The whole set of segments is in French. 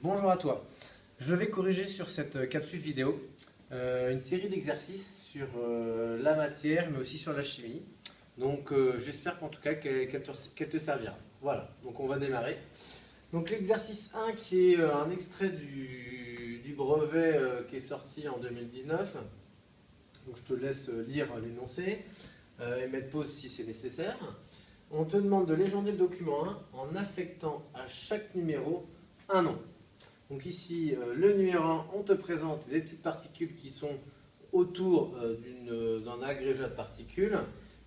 Bonjour à toi. Je vais corriger sur cette capsule vidéo une série d'exercices sur la matière mais aussi sur la chimie. Donc j'espère qu'en tout cas qu'elle te servira. Voilà, donc on va démarrer. Donc l'exercice 1 qui est un extrait du brevet qui est sorti en 2019. Donc je te laisse lire l'énoncé et mettre pause si c'est nécessaire. On te demande de légender le document 1 en affectant à chaque numéro un nom. Donc ici, le numéro 1, on te présente les petites particules qui sont autour d'un agrégat de particules.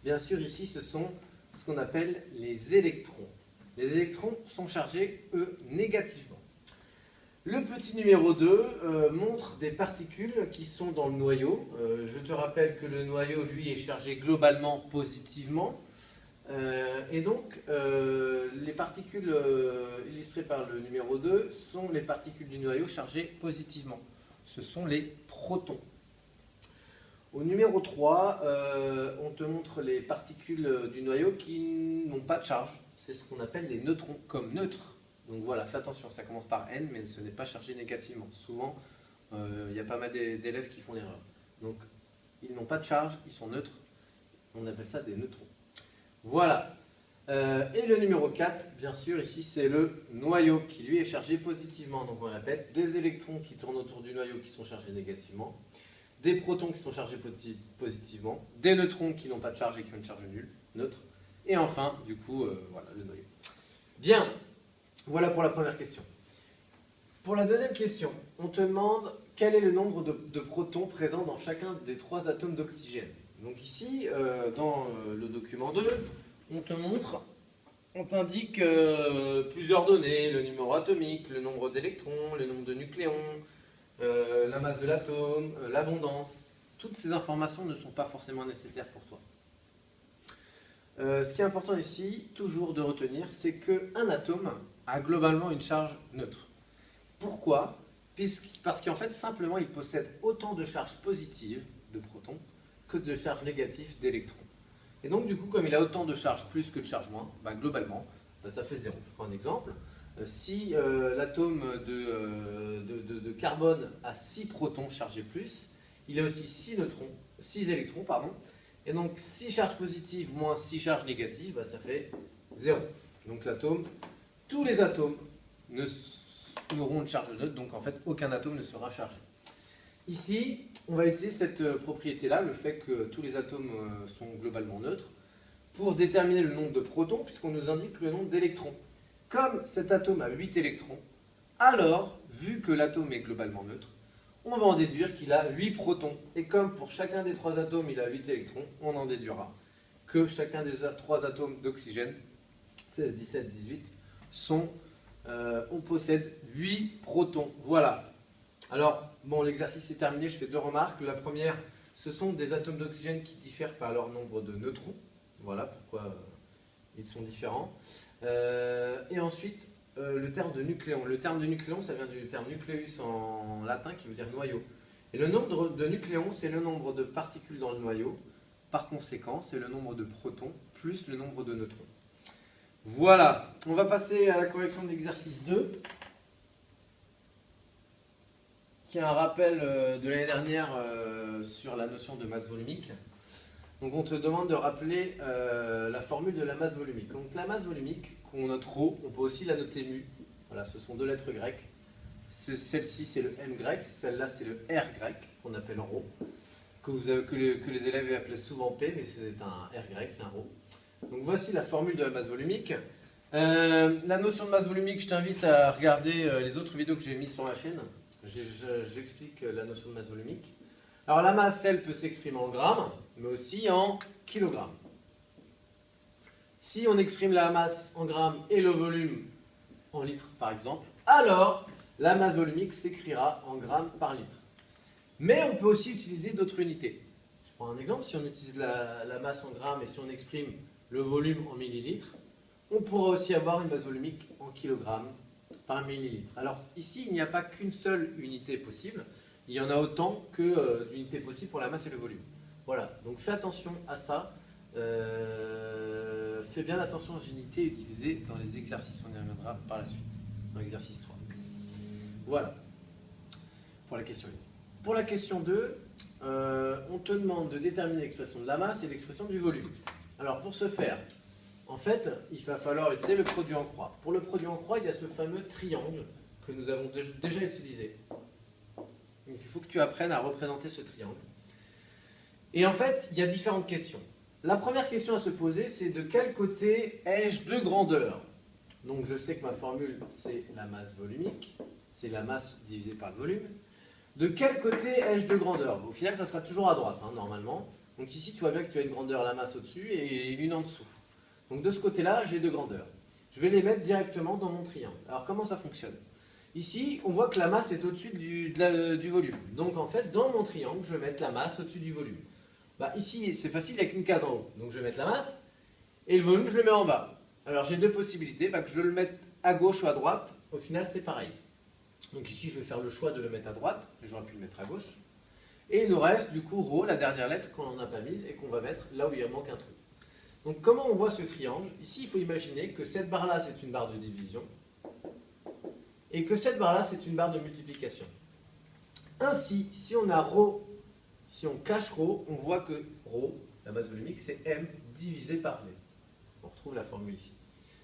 Bien sûr, ici, ce sont ce qu'on appelle les électrons. Les électrons sont chargés, eux, négativement. Le petit numéro 2 montre des particules qui sont dans le noyau. Je te rappelle que le noyau, lui, est chargé globalement positivement. Et donc, les particules illustrées par le numéro 2 sont les particules du noyau chargées positivement. Ce sont les protons. Au numéro 3, on te montre les particules du noyau qui n'ont pas de charge. C'est ce qu'on appelle les neutrons, comme neutres. Donc voilà, fais attention, ça commence par N, mais ce n'est pas chargé négativement. Souvent, il y a pas mal d'élèves qui font l'erreur. Donc, ils n'ont pas de charge, ils sont neutres. On appelle ça des neutrons. Voilà. Et le numéro 4, bien sûr, ici, c'est le noyau qui, lui, est chargé positivement. Donc, on répète, des électrons qui tournent autour du noyau qui sont chargés négativement, des protons qui sont chargés positivement, des neutrons qui n'ont pas de charge et qui ont une charge nulle, neutre, et enfin, du coup, voilà, le noyau. Bien, voilà pour la première question. Pour la deuxième question, on te demande quel est le nombre de protons présents dans chacun des 3 atomes d'oxygène. Donc ici, dans le document 2, on t'indique plusieurs données, le numéro atomique, le nombre d'électrons, le nombre de nucléons, la masse de l'atome, l'abondance. Toutes ces informations ne sont pas forcément nécessaires pour toi. Ce qui est important ici, toujours de retenir, c'est qu'un atome a globalement une charge neutre. Pourquoi ? Parce qu'en fait, simplement, il possède autant de charges positives, de protons, que de charges négatives d'électrons. Et donc, du coup, comme il a autant de charges plus que de charges moins, globalement, ça fait 0. Je prends un exemple. Si l'atome de carbone a 6 protons chargés plus, il a aussi 6 électrons, pardon. Et donc 6 charges positives moins 6 charges négatives, ça fait 0. Donc tous les atomes n'auront une charge neutre, donc en fait aucun atome ne sera chargé. Ici, on va utiliser cette propriété-là, le fait que tous les atomes sont globalement neutres, pour déterminer le nombre de protons, puisqu'on nous indique le nombre d'électrons. Comme cet atome a 8 électrons, alors, vu que l'atome est globalement neutre, on va en déduire qu'il a 8 protons. Et comme pour chacun des 3 atomes, il a 8 électrons, on en déduira que chacun des 3 atomes d'oxygène, 16, 17, 18, on possède 8 protons. Voilà. Alors, bon, l'exercice est terminé, je fais 2 remarques. La première, ce sont des atomes d'oxygène qui diffèrent par leur nombre de neutrons. Voilà pourquoi ils sont différents. Et ensuite, le terme de nucléon. Le terme de nucléon, ça vient du terme nucleus en latin qui veut dire noyau. Et le nombre de nucléons, c'est le nombre de particules dans le noyau. Par conséquent, c'est le nombre de protons plus le nombre de neutrons. Voilà, on va passer à la correction de l'exercice 2, qui est un rappel de l'année dernière sur la notion de masse volumique. Donc on te demande de rappeler la formule de la masse volumique. Donc la masse volumique, qu'on note ρ, on peut aussi la noter mu. Voilà, ce sont 2 lettres grecques. Celle-ci c'est le m grec, celle-là c'est le r grec, qu'on appelle ρ, que les élèves appellent souvent p, mais c'est un r grec, c'est un ρ. Donc voici la formule de la masse volumique. La notion de masse volumique, je t'invite à regarder les autres vidéos que j'ai mises sur ma chaîne. J'explique la notion de masse volumique. Alors la masse, elle peut s'exprimer en grammes, mais aussi en kilogrammes. Si on exprime la masse en grammes et le volume en litres, par exemple, alors la masse volumique s'écrira en grammes par litre. Mais on peut aussi utiliser d'autres unités. Je prends un exemple, si on utilise la masse en grammes et si on exprime le volume en millilitres, on pourra aussi avoir une masse volumique en kilogrammes par millilitre. Alors ici, il n'y a pas qu'une seule unité possible, il y en a autant que d'unités possibles pour la masse et le volume. Voilà, donc fais attention à ça. Fais bien attention aux unités utilisées dans les exercices, on y reviendra par la suite, dans l'exercice 3. Voilà, pour la question 1. Pour la question 2, on te demande de déterminer l'expression de la masse et l'expression du volume. Alors pour ce faire, en fait, il va falloir utiliser le produit en croix. Pour le produit en croix, il y a ce fameux triangle que nous avons déjà utilisé. Donc il faut que tu apprennes à représenter ce triangle. Et en fait, il y a différentes questions. La première question à se poser, c'est de quel côté ai-je de grandeur? Donc je sais que ma formule, c'est la masse volumique, c'est la masse divisée par le volume. De quel côté ai-je de grandeur? Au final, ça sera toujours à droite, hein, normalement. Donc ici, tu vois bien que tu as une grandeur, la masse au-dessus, et une en dessous. Donc de ce côté-là, j'ai deux grandeurs. Je vais les mettre directement dans mon triangle. Alors comment ça fonctionne? Ici, on voit que la masse est au-dessus du volume. Donc en fait, dans mon triangle, je vais mettre la masse au-dessus du volume. Bah, ici, c'est facile, il n'y a qu'une case en haut. Donc je vais mettre la masse, et le volume, je le mets en bas. Alors j'ai deux possibilités, que je le mette à gauche ou à droite. Au final, c'est pareil. Donc ici, je vais faire le choix de le mettre à droite, et j'aurais pu le mettre à gauche. Et il nous reste du coup ρ, la dernière lettre qu'on n'en a pas mise, et qu'on va mettre là où il manque un trou. Donc comment on voit ce triangle? Ici, il faut imaginer que cette barre-là, c'est une barre de division, et que cette barre-là, c'est une barre de multiplication. Ainsi, si on a ρ, si on cache ρ, on voit que ρ, la masse volumique, c'est m divisé par v. On retrouve la formule ici.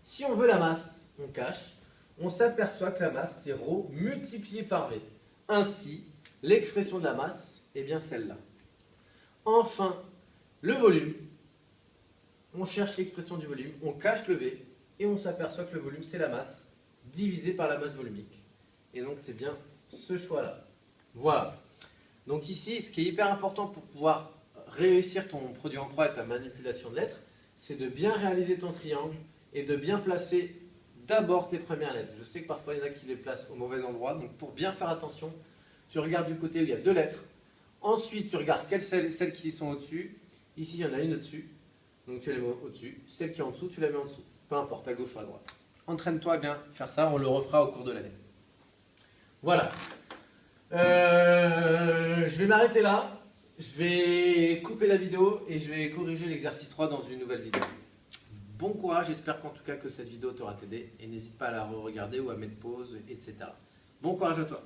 Si on veut la masse, on cache, on s'aperçoit que la masse, c'est ρ multiplié par v. Ainsi, l'expression de la masse est bien celle-là. Enfin, le volume, on cherche l'expression du volume, on cache le v, et on s'aperçoit que le volume, c'est la masse, divisé par la masse volumique. Et donc, c'est bien ce choix-là. Voilà. Donc ici, ce qui est hyper important pour pouvoir réussir ton produit en croix et ta manipulation de lettres, c'est de bien réaliser ton triangle et de bien placer d'abord tes premières lettres. Je sais que parfois, il y en a qui les placent au mauvais endroit, donc pour bien faire attention, tu regardes du côté où il y a deux lettres. Ensuite, tu regardes celles qui sont au-dessus. Ici, il y en a une au-dessus. Donc tu la mets au-dessus. Celle qui est en dessous, tu la mets en dessous. Peu importe, à gauche ou à droite. Entraîne-toi à bien faire ça. On le refera au cours de l'année. Voilà. Je vais m'arrêter là. Je vais couper la vidéo et je vais corriger l'exercice 3 dans une nouvelle vidéo. Bon courage. J'espère qu'en tout cas que cette vidéo t'aura aidé. Et n'hésite pas à la re-regarder ou à mettre pause, etc. Bon courage à toi.